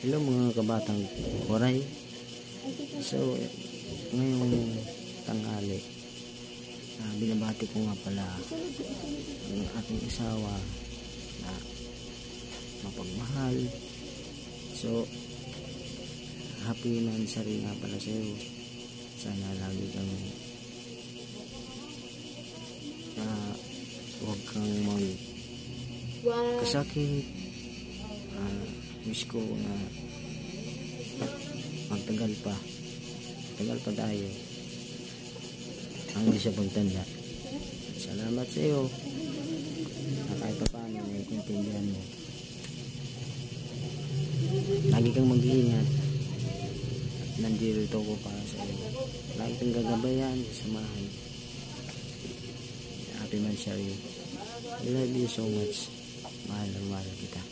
Hello mga kabatang Koray. So, ngayong tanghali, binabati ko nga pala ang aking asawa na mapagmahal. So, happy anniversary nga pala sa iyo. Sana lagi kang huwag kang kasakit. Wish ko na magtagal pa tayo hanggang sa pagtanda. Salamat sa iyo na kahit pa paano naiintindihan mo. Lagi kang mag-iingat at nandito ko para sa iyo. Lagi kang gagabayan, samahan. Happy anniversary. I love you so much. Mahal na mahal kita.